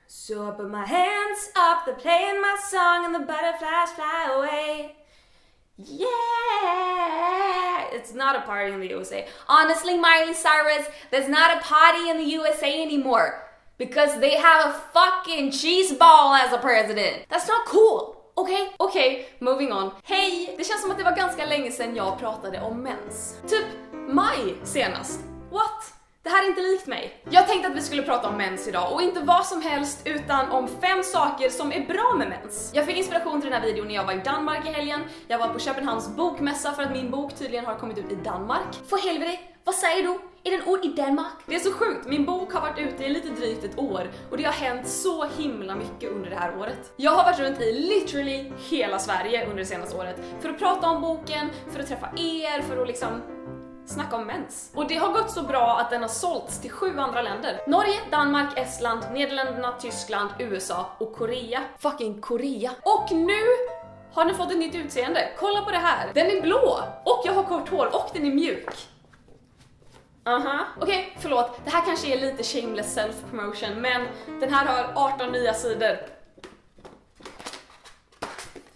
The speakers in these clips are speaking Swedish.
So I put my hands up, they're playing my song and the butterflies fly away. Yeah! It's not a party in the USA. Honestly, Miley Cyrus, there's not a party in the USA anymore. Because they have a fucking cheese ball as a president. That's not cool. Okej, moving on. Hej, det känns som att det var ganska länge sedan jag pratade om mens. Typ maj senast. What? Det här är inte likt mig. Jag tänkte att vi skulle prata om mens idag och inte vad som helst utan om 5 saker som är bra med mens. Jag fick inspiration till den här videon när jag var i Danmark i helgen. Jag var på Köpenhamns bokmässa för att min bok tydligen har kommit ut i Danmark. För helvete, vad säger du? Är den ord i Danmark? Det är så sjukt, min bok har varit ute i lite drygt ett år och det har hänt så himla mycket under det här året. Jag har varit runt i literally hela Sverige under det senaste året för att prata om boken, för att träffa er, för att liksom snacka om mens. Och det har gått så bra att den har sålts till 7 andra länder. Norge, Danmark, Estland, Nederländerna, Tyskland, USA och Korea. Fucking Korea. Och nu har den fått ett nytt utseende. Kolla på det här. Den är blå och jag har kort hår och den är mjuk. Okej, förlåt. Det här kanske är lite shameless self-promotion, men den här har 18 nya sidor.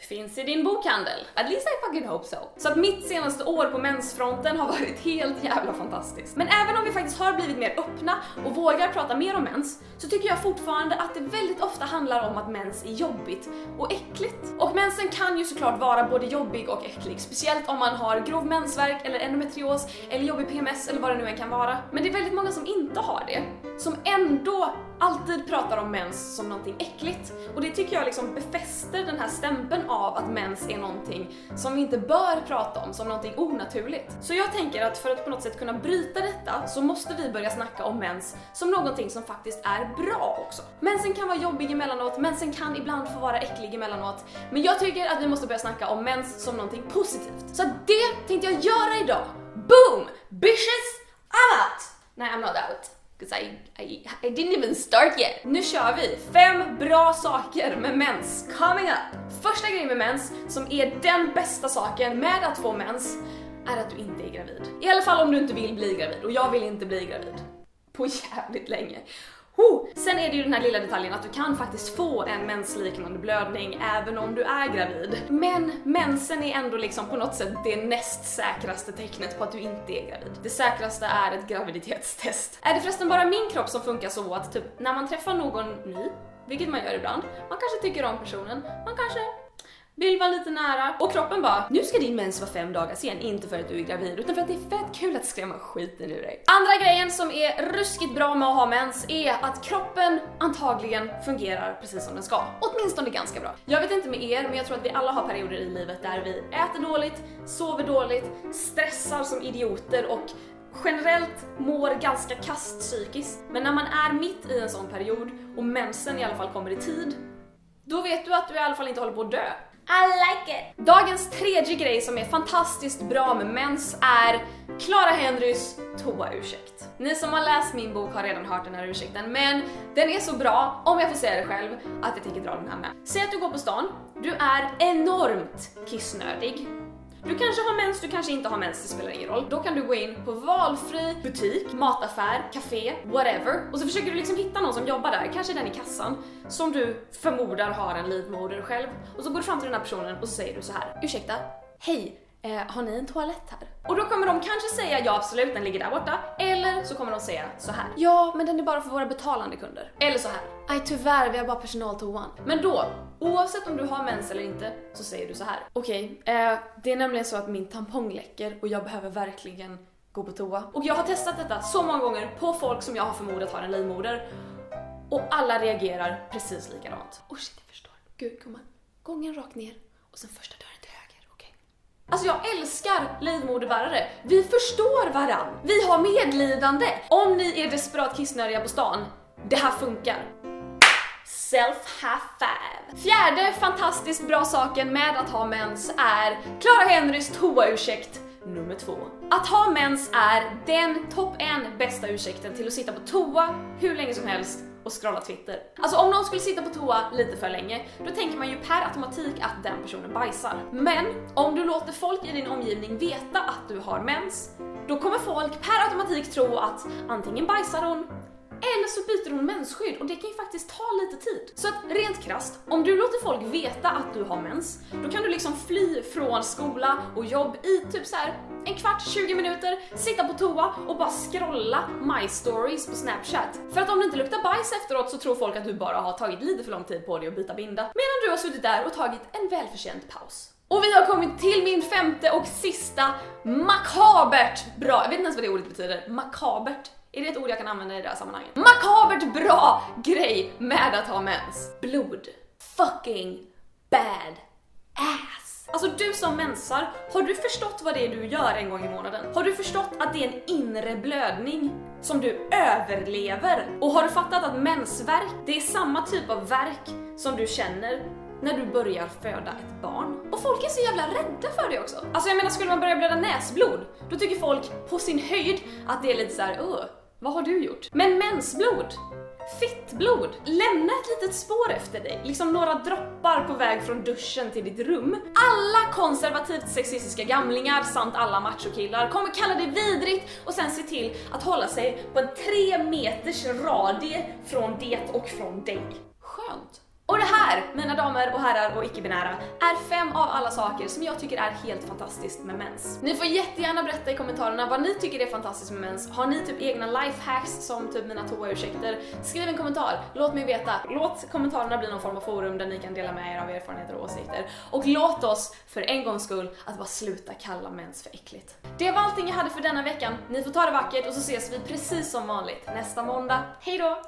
Finns i din bokhandel. At least I fucking hope so. Så att mitt senaste år på mensfronten har varit helt jävla fantastiskt. Men även om vi faktiskt har blivit mer öppna och vågar prata mer om mens, så tycker jag fortfarande att det väldigt ofta handlar om att mens är jobbigt och äckligt. Och mensen kan ju såklart vara både jobbig och äcklig, speciellt om man har grov mensvärk eller endometrios eller jobbig PMS eller vad det nu än kan vara. Men det är väldigt många som inte har det, som ändå alltid pratar om mens som någonting äckligt. Och det tycker jag liksom befäster den här stämpeln av att mens är någonting som vi inte bör prata om, som någonting onaturligt. Så jag tänker att för att på något sätt kunna bryta detta så måste vi börja snacka om mens som någonting som faktiskt är bra också. Mensen kan vara jobbig emellanåt, mensen kan ibland få vara äcklig emellanåt. Men jag tycker att vi måste börja snacka om mens som någonting positivt. Så det tänkte jag göra idag. Boom! Bitches, I'm out! Nej, I'm not out. Because I didn't even start yet. Nu kör vi 5 bra saker med mens coming up. Första grejen med mens, som är den bästa saken med att få mens, är att du inte är gravid. I alla fall om du inte vill bli gravid, och jag vill inte bli gravid på jävligt länge. Sen är det ju den här lilla detaljen att du kan faktiskt få en mensliknande blödning även om du är gravid. Men mensen är ändå liksom på något sätt det näst säkraste tecknet på att du inte är gravid. Det säkraste är ett graviditetstest. Är det förresten bara min kropp som funkar så att typ när man träffar någon ny, vilket man gör ibland, man kanske tycker om personen, man kanske vill vara lite nära och kroppen bara, nu ska din mens vara 5 dagar sen, inte för att du är gravid utan för att det är fett kul att skrämma skiten ur dig. Andra grejen som är ruskigt bra med att ha mens är att kroppen antagligen fungerar precis som den ska. Åtminstone ganska bra. Jag vet inte med er, men jag tror att vi alla har perioder i livet där vi äter dåligt, sover dåligt, stressar som idioter och generellt mår ganska kast psykiskt. Men när man är mitt i en sån period och mensen i alla fall kommer i tid, då vet du att du i alla fall inte håller på att dö. I like it! Dagens tredje grej som är fantastiskt bra med mens är Clara Henrys toaursäkt. Ni som har läst min bok har redan hört den här ursäkten, men den är så bra, om jag får säga det själv, att jag tänker dra den här med. Säg att du går på stan, du är enormt kissnödig. Du kanske har mens, du kanske inte har mens, det spelar ingen roll. Då kan du gå in på valfri butik, mataffär, café, whatever. Och så försöker du liksom hitta någon som jobbar där, kanske den i kassan, som du förmodar har en livmoder själv. Och så går du fram till den här personen och så säger du så här: ursäkta, hej, har ni en toalett här? Och då kommer de kanske säga ja absolut, den ligger där borta. Eller så kommer de säga så här: ja, men den är bara för våra betalande kunder. Eller så här: nej tyvärr, vi har bara personal toan. Men då, oavsett om du har mens eller inte, så säger du så här: okej, det är nämligen så att min tampong läcker och jag behöver verkligen gå på toa. Och jag har testat detta så många gånger på folk som jag har förmodat har en livmoder. Och alla reagerar precis likadant. Oh shit, jag förstår. Gud, gumman. Gången rakt ner och sen första dörren till höger, okej? Alltså jag älskar livmoderbärare. Vi förstår varann. Vi har medlidande. Om ni är desperat kissnödiga på stan, det här funkar. Self high five. Fjärde fantastiskt bra saken med att ha mens är Clara Henrys toaursäkt nummer 2. Att ha mens är den topp 1 bästa ursäkten till att sitta på toa hur länge som helst och scrolla Twitter. Alltså om någon skulle sitta på toa lite för länge, då tänker man ju per automatik att den personen bajsar. Men om du låter folk i din omgivning veta att du har mens, då kommer folk per automatik tro att antingen bajsar hon eller så byter hon mensskydd och det kan ju faktiskt ta lite tid. Så att rent krasst, om du låter folk veta att du har mens, då kan du liksom fly från skola och jobb i typ så här en kvart, 20 minuter, sitta på toa och bara scrolla My Stories på Snapchat. För att om det inte luktar bajs efteråt så tror folk att du bara har tagit lite för lång tid på dig att byta binda, medan du har suttit där och tagit en välförtjänt paus. Och vi har kommit till min femte och sista makabert bra, jag vet inte ens vad det ordet betyder, makabert. Är det ett ord jag kan använda i det här sammanhanget? Makabert bra grej med att ha mens. Blod. Fucking bad ass. Alltså du som mensar, har du förstått vad det är du gör en gång i månaden? Har du förstått att det är en inre blödning som du överlever? Och har du fattat att mensvärk, det är samma typ av värk som du känner när du börjar föda ett barn? Och folk är så jävla rädda för det också. Alltså jag menar, skulle man börja blöda näsblod, då tycker folk på sin höjd att det är lite så här, vad har du gjort? Men mensblod, fittblod, lämna ett litet spår efter dig. Liksom några droppar på väg från duschen till ditt rum. Alla konservativt sexistiska gamlingar samt alla machokillar kommer kalla det vidrigt och sen se till att hålla sig på en 3 meters radie från det och från dig. Skönt. Och det här, mina damer och herrar och icke-binära, är 5 av alla saker som jag tycker är helt fantastiskt med mens. Ni får jättegärna berätta i kommentarerna vad ni tycker är fantastiskt med mens. Har ni typ egna lifehacks som typ mina toaursäkter? Skriv en kommentar, låt mig veta. Låt kommentarerna bli någon form av forum där ni kan dela med er av erfarenheter och åsikter. Och låt oss för en gångs skull att bara sluta kalla mens för äckligt. Det var allting jag hade för denna veckan. Ni får ta det vackert och så ses vi precis som vanligt nästa måndag. Hej då!